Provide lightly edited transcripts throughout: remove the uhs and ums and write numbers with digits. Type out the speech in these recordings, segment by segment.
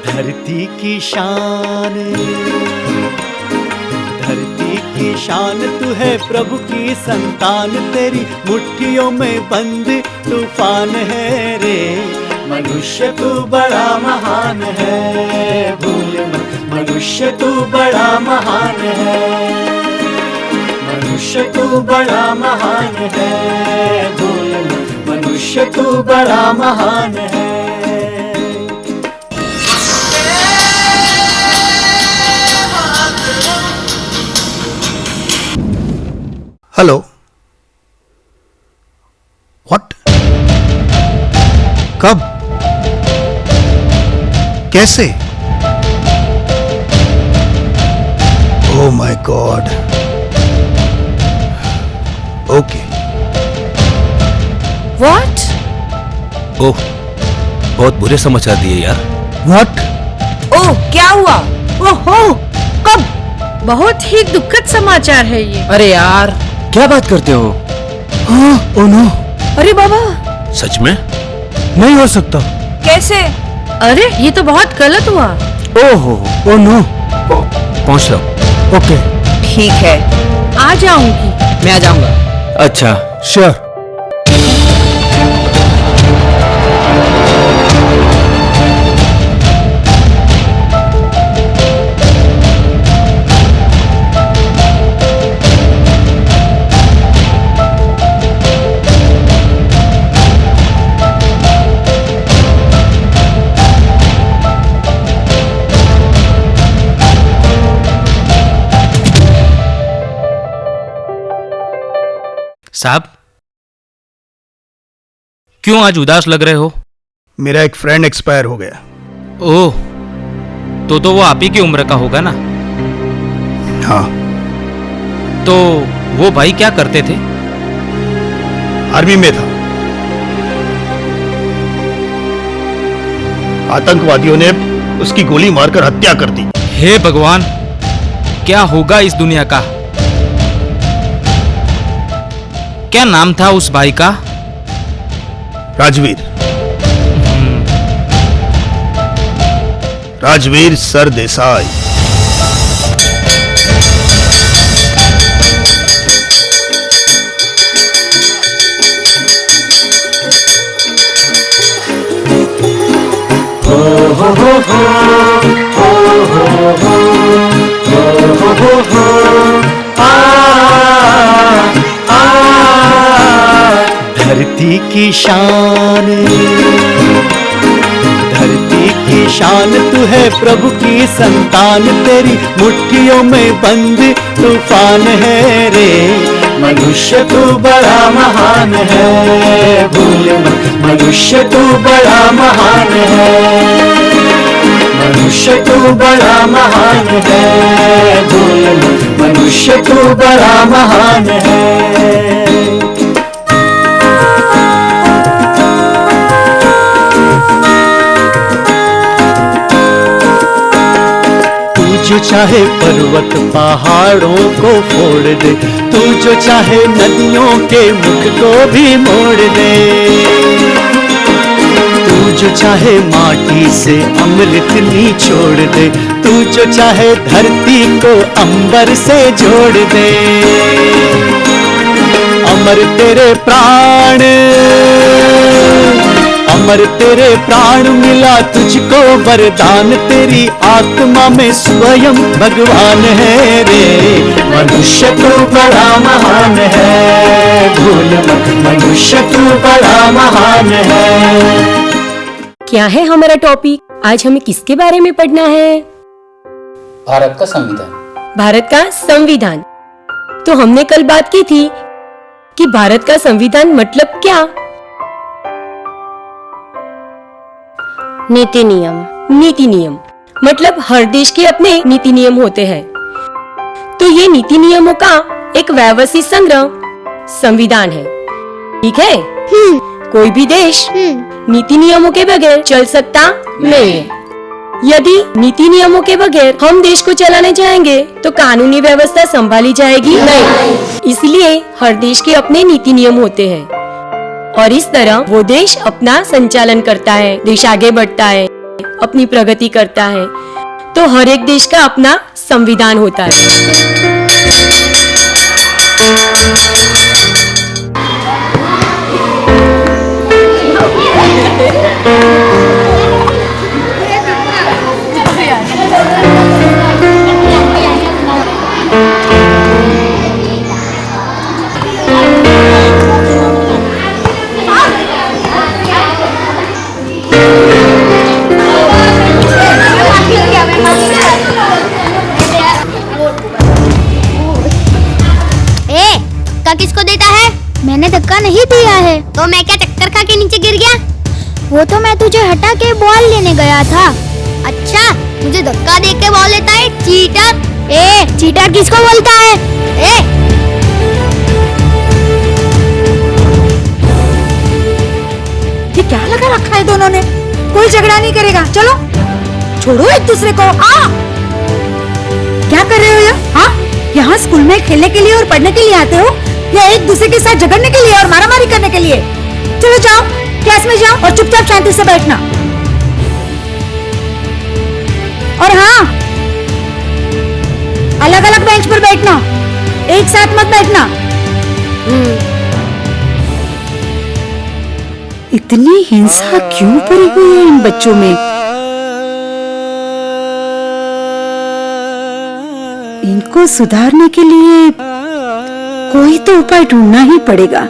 धरती की शान, धरती की शान तू है, प्रभु की संतान, तेरी मुट्ठियों में बंद तूफान है रे। मनुष्य तू बड़ा महान है, भूल मत, मनुष्य तू बड़ा महान है, मनुष्य तू बड़ा महान है, भूल मत, मनुष्य तू बड़ा महान है। हेलो, व्हाट, कब, कैसे? Oh my God, okay. What? Oh, बहुत बुरे समाचार दिए यार। व्हाट? ओह, क्या हुआ? ओहो, कब? बहुत ही दुखद समाचार है ये। अरे यार, क्या बात करते हो? ओह नो, अरे बाबा, सच में? नहीं हो सकता। कैसे? अरे ये तो बहुत गलत हुआ। ओहो, ओह नो। पहुंच रहा हूं। ओके, ठीक है, आ जाऊंगी। मैं आ जाऊंगा। अच्छा, श्योर। साहब, क्यों आज उदास लग रहे हो? मेरा एक फ्रेंड एक्सपायर हो गया। ओह, तो वो आप ही की उम्र का होगा ना? हाँ। तो वो भाई क्या करते थे? आर्मी में था। आतंकवादियों ने उसकी गोली मारकर हत्या कर दी। हे भगवान, क्या होगा इस दुनिया का? क्या नाम था उस भाई का? राजवीर, राजवीर सरदेसाई। धरती की शान, धरती की शान तू है, प्रभु की संतान, तेरी मुट्ठियों में बंद तूफान है रे। मनुष्य तू बड़ा महान है, भूल मत, मनुष्य तू बड़ा महान है, मनुष्य तू बड़ा महान है, भूल मत, मनुष्य तू बड़ा महान है। जो चाहे पर्वत पहाड़ों को फोड़ दे, तू जो चाहे नदियों के मुख को भी मोड़ दे, तू जो चाहे माटी से अमृत निचोड़ दे, तू जो चाहे धरती को अंबर से जोड़ दे। अमर तेरे प्राण, अमर तेरे प्राण, मिला तुझको वरदान, तेरी आत्मा में स्वयं भगवान है रे। मनुष्य तू बड़ा महान है, भूल मत, मनुष्य तू बड़ा महान है। क्या है हमारा टॉपिक? आज हमें किसके बारे में पढ़ना है? भारत का संविधान। भारत का संविधान। तो हमने कल बात की थी कि भारत का संविधान मतलब क्या? नीति नियम। नीति नियम मतलब हर देश के अपने नीति नियम होते हैं। तो ये नीति नियमों का एक व्यवस्थित संग्रह संविधान है। ठीक है? कोई भी देश नीति नियमों के बगैर चल सकता नहीं है। यदि नीति नियमों के बगैर हम देश को चलाने जाएंगे तो कानूनी व्यवस्था संभाली जाएगी नहीं। इसलिए हर देश के अपने नीति नियम होते हैं और इस तरह वो देश अपना संचालन करता है, देश आगे बढ़ता है, अपनी प्रगति करता है। तो हर एक देश का अपना संविधान होता है। किसको देता है? मैंने धक्का नहीं दिया है। तो मैं क्या चक्कर खा के नीचे गिर गया? वो तो मैं तुझे हटा के बॉल लेने गया था। अच्छा, मुझे धक्का दे के बॉल लेता है चीटर। चीटर किसको बोलता है? ये क्या लगा रखा है दोनों ने? कोई झगड़ा नहीं करेगा। चलो छोड़ो एक दूसरे को। क्या कर रहे हो यहाँ? यहाँ स्कूल में खेलने के लिए और पढ़ने के लिए आते हो या एक दूसरे के साथ झगड़ने के लिए और मारामारी करने के लिए? चलो जाओ, क्लास में जाओ और चुपचाप शांति से बैठना। और हाँ, अलग अलग बेंच पर बैठना, एक साथ मत बैठना। इतनी हिंसा क्यों पड़ी हुई है इन बच्चों में? इनको सुधारने के लिए कोई तो उपाय ढूंढना ही पड़ेगा।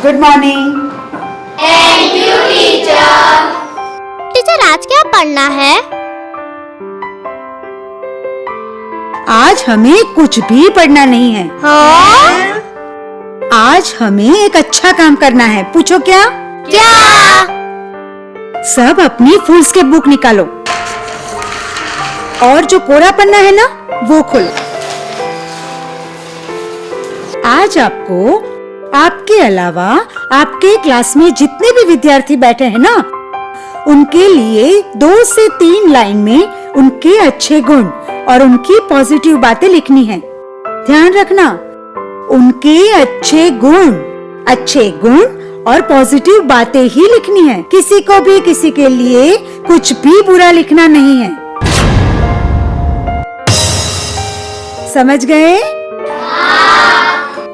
Good morning. Thank you teacher. Teacher, आज क्या पढ़ना है? आज हमें कुछ भी पढ़ना नहीं है। हाँ? आज हमें एक अच्छा काम करना है। पूछो क्या? क्या? सब अपनी फुल स्केप बुक निकालो और जो कोरा पन्ना है ना, वो खोलो। आज आपको आपके अलावा आपके क्लास में जितने भी विद्यार्थी बैठे हैं ना, उनके लिए 2 से 3 लाइन में उनके अच्छे गुण और उनकी पॉजिटिव बातें लिखनी है। ध्यान रखना, उनके अच्छे गुण और पॉजिटिव बातें ही लिखनी है। किसी को भी किसी के लिए कुछ भी बुरा लिखना नहीं है। समझ गए?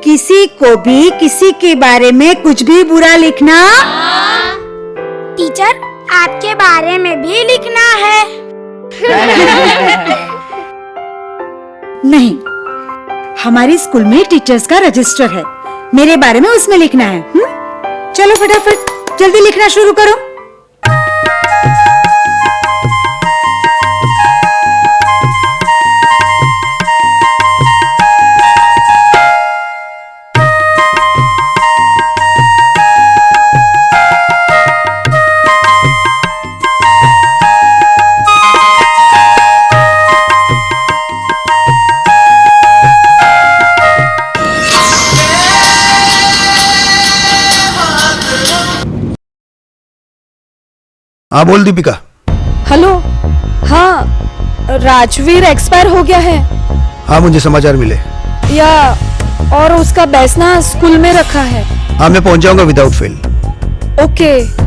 किसी को भी किसी के बारे में कुछ भी बुरा लिखना। टीचर, आपके बारे में भी लिखना है। नहीं, हमारी स्कूल में टीचर्स का रजिस्टर है, मेरे बारे में उसमें लिखना है। चलो फटाफट। जल्दी लिखना शुरू करो। हाँ बोल दीपिका। हेलो। हाँ, राजवीर एक्सपायर हो गया है। हाँ मुझे समाचार मिले। या और उसका बैसना स्कूल में रखा है। हाँ मैं पहुंच जाऊंगा विदाउट फेल। ओके।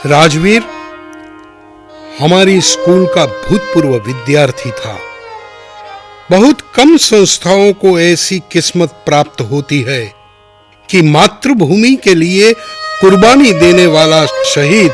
राजवीर हमारी स्कूल का भूतपूर्व विद्यार्थी था। बहुत कम संस्थाओं को ऐसी किस्मत प्राप्त होती है कि मातृभूमि के लिए कुर्बानी देने वाला शहीद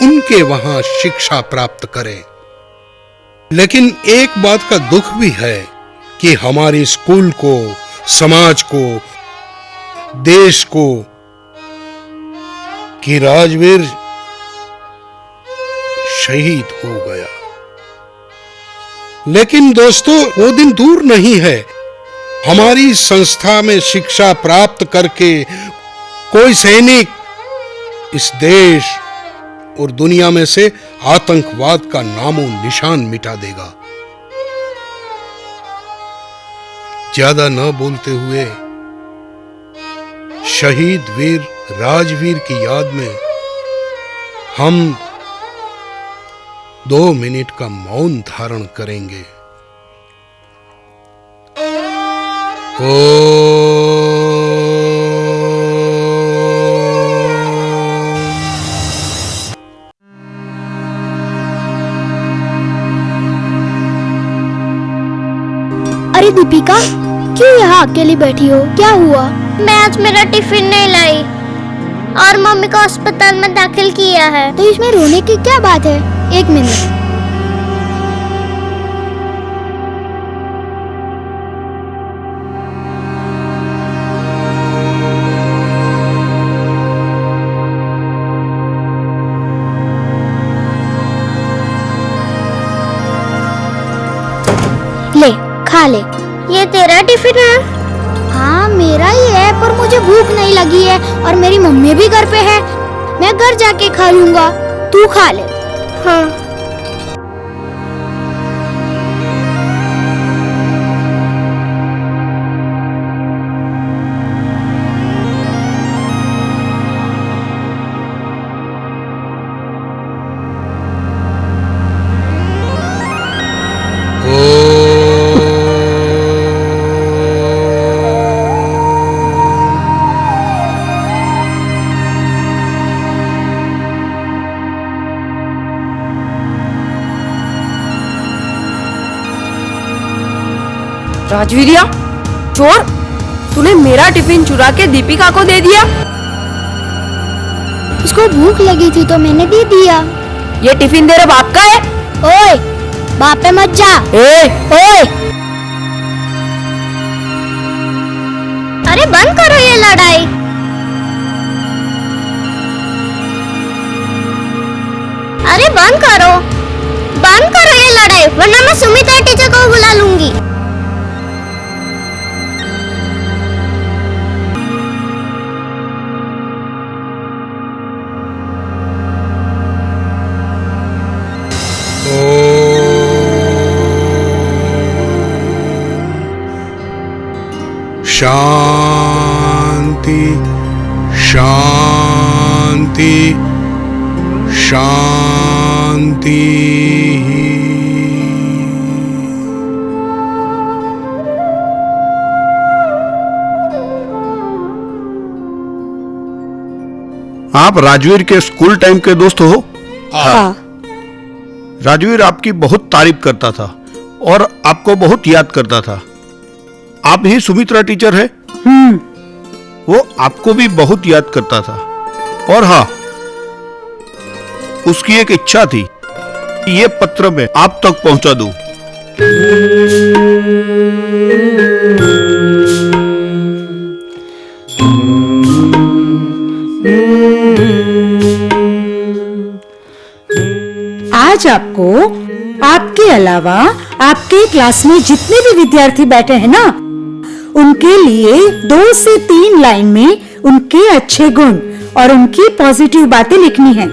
उनके वहां शिक्षा प्राप्त करे। लेकिन एक बात का दुख भी है कि हमारी स्कूल को, समाज को, देश को कि राजवीर शहीद हो गया। लेकिन दोस्तों वो दिन दूर नहीं है। हमारी संस्था में शिक्षा प्राप्त करके कोई सैनिक इस देश और दुनिया में से आतंकवाद का नामो निशान मिटा देगा। ज्यादा न बोलते हुए शहीद वीर राजवीर की याद में हम 2 मिनट का मौन धारण करेंगे। अरे दीपिका, क्यों यहाँ अकेली बैठी हो? क्या हुआ? मैं आज मेरा टिफिन नहीं लाई और मम्मी को अस्पताल में दाखिल किया है। तो इसमें रोने की क्या बात है? 1 मिनट। ले, खा ले। ये तेरा टिफिन है? हाँ मेरा ही है, पर मुझे भूख नहीं लगी है और मेरी मम्मी भी घर पे है। मैं घर जाके खा लूंगा, तू खा ले। हाँ। राजवीरिया, चोर, तूने मेरा टिफिन चुरा के दीपिका को दे दिया। उसको भूख लगी थी तो मैंने दे दिया। ये टिफिन तेरे बाप का है? ओए, बाप पे मत जा। ओए, अरे बंद करो ये लड़ाई। अरे बंद करो ये लड़ाई, वरना मैं सुमिता टीचर को बुला लूंगी। शांति शांति शांति। आप राजवीर के स्कूल टाइम के दोस्त हो? हाँ। राजवीर आपकी बहुत तारीफ करता था और आपको बहुत याद करता था। आप ही सुमित्रा टीचर है? वो आपको भी बहुत याद करता था। और हाँ, उसकी एक इच्छा थी कि ये पत्र मैं आप तक पहुंचा दूं। आज आपको आपके अलावा आपके क्लास में जितने भी विद्यार्थी बैठे हैं ना, उनके लिए 2 से 3 लाइन में उनके अच्छे गुण और उनकी पॉजिटिव बातें लिखनी है।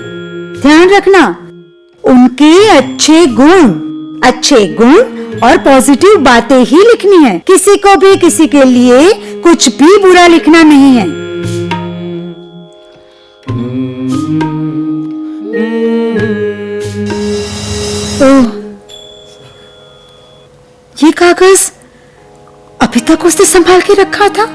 ध्यान रखना, उनके अच्छे गुण और पॉजिटिव बातें ही लिखनी है। किसी को भी किसी के लिए कुछ भी बुरा लिखना नहीं है। ओह, ये कागज अभी तक उसने संभाल के रखा था।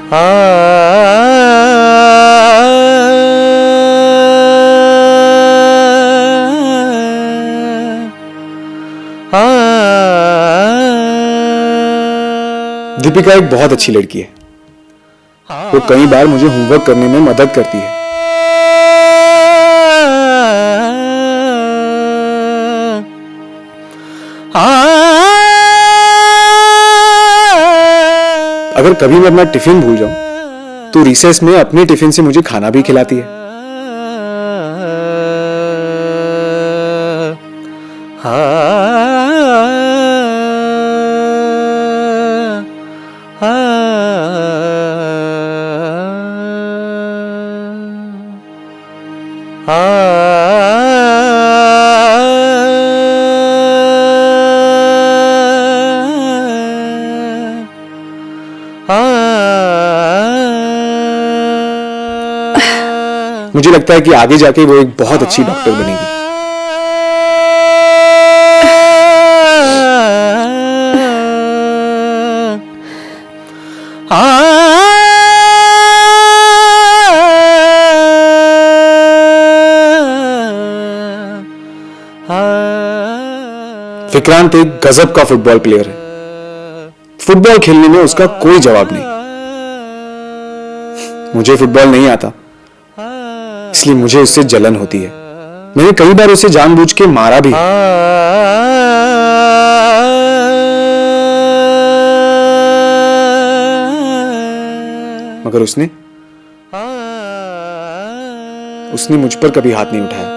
दीपिका एक बहुत अच्छी लड़की है। वो कई बार मुझे होमवर्क करने में मदद करती है। अगर कभी मैं अपना टिफिन भूल जाऊं तो रिसेस में अपने टिफिन से मुझे खाना भी खिलाती है। मुझे लगता है कि आगे जाके वो एक बहुत अच्छी डॉक्टर बनेगी। विक्रांत एक गजब का फुटबॉल प्लेयर है। फुटबॉल खेलने में उसका कोई जवाब नहीं। मुझे फुटबॉल नहीं आता, इसलिए मुझे उससे जलन होती है। मैंने कई बार उसे जानबूझ के मारा भी। मगर उसने मुझ पर कभी हाथ नहीं उठाया।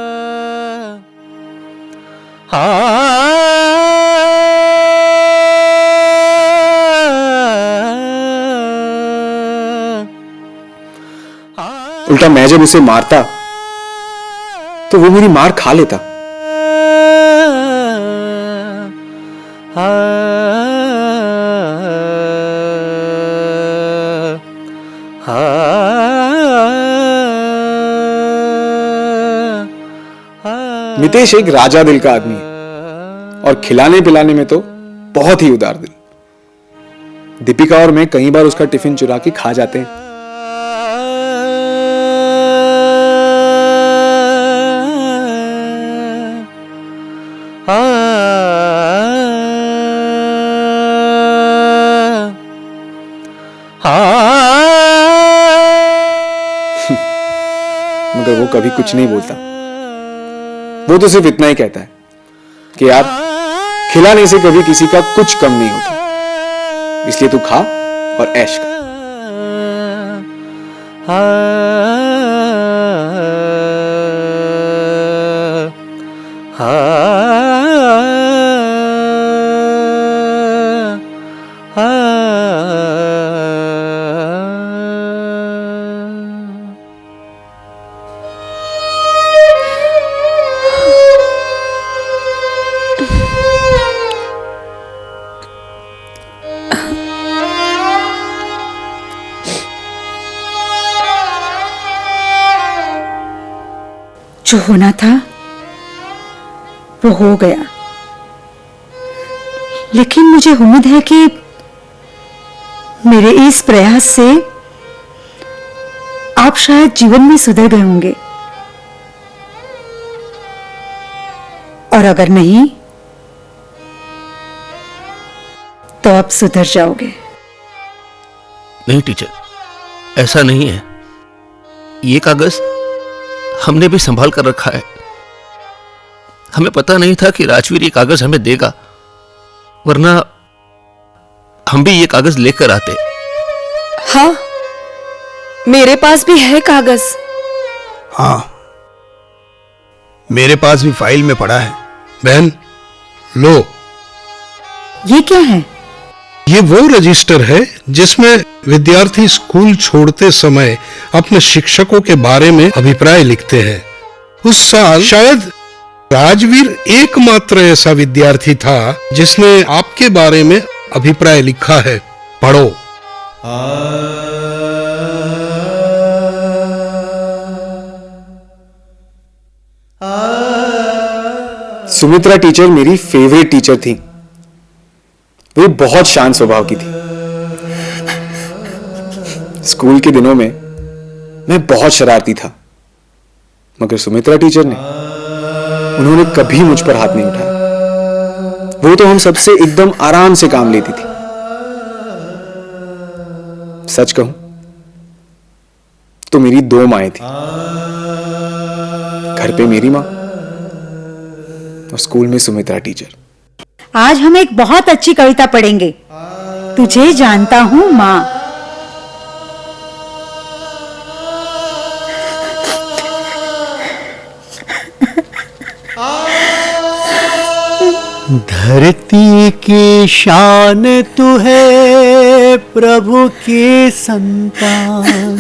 उल्टा मैं जब उसे मारता तो वो मेरी मार खा लेता। मितेश एक राजा दिल का आदमी है और खिलाने पिलाने में तो बहुत ही उदार दिल। दीपिका और मैं कई बार उसका टिफिन चुरा के खा जाते हैं। मगर वो कभी कुछ नहीं बोलता। वो तो सिर्फ इतना ही कहता है कि यार, खिलाने से कभी किसी का कुछ कम नहीं होता, इसलिए तू खा और ऐश कर। जो होना था वो हो गया, लेकिन मुझे उम्मीद है कि मेरे इस प्रयास से आप शायद जीवन में सुधर गए होंगे, और अगर नहीं तो आप सुधर जाओगे। नहीं टीचर, ऐसा नहीं है। ये कागज हमने भी संभाल कर रखा है। हमें पता नहीं था कि राजवीर ये कागज हमें देगा, वरना हम भी ये कागज लेकर आते। हाँ, मेरे पास भी है कागज। हाँ, मेरे पास भी फाइल में पड़ा है। बहन, लो। ये क्या है? ये वो रजिस्टर है जिसमें विद्यार्थी स्कूल छोड़ते समय अपने शिक्षकों के बारे में अभिप्राय लिखते हैं। उस साल शायद राजवीर एकमात्र ऐसा विद्यार्थी था जिसने आपके बारे में अभिप्राय लिखा है। पढ़ो। सुमित्रा टीचर मेरी फेवरेट टीचर थी। वो बहुत शांत स्वभाव की थी। स्कूल के दिनों में मैं बहुत शरारती था, मगर सुमित्रा टीचर ने उन्होंने कभी मुझ पर हाथ नहीं उठाया। वो तो हम सबसे एकदम आराम से काम लेती थी। सच कहूं तो मेरी दो माएं थी, घर पे मेरी मां और स्कूल में सुमित्रा टीचर। आज हम एक बहुत अच्छी कविता पढ़ेंगे, तुझे जानता हूं मां। धरती की शान तू है, प्रभु की संतान।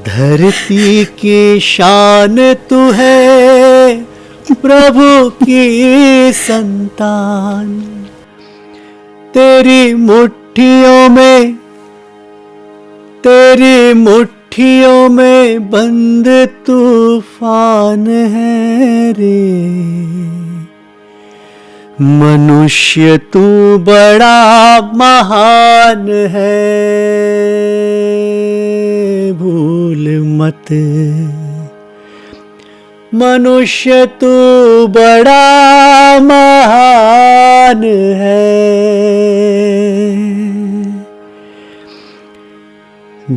धरती की शान तू है, प्रभु की संतान। तेरी मुट्ठियों में बंद तूफान है रे। मनुष्य तू बड़ा महान है, भूल मत। मनुष्य तू बड़ा महान है।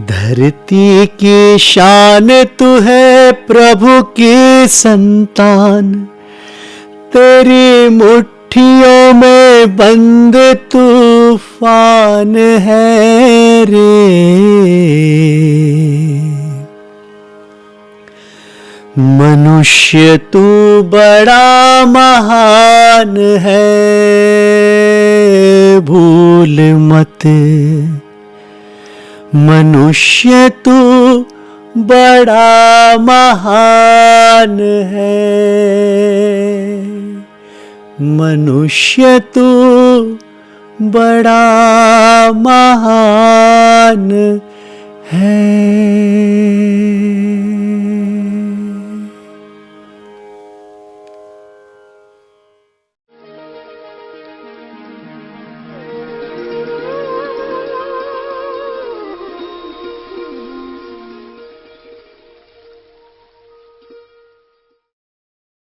धरती की शान तू है, प्रभु की संतान। तेरी मुट्ठियों में बंद तूफान है रे। मनुष्य तू बड़ा महान है, भूल मत। मनुष्य तू बड़ा महान है। मनुष्य तू बड़ा महान है।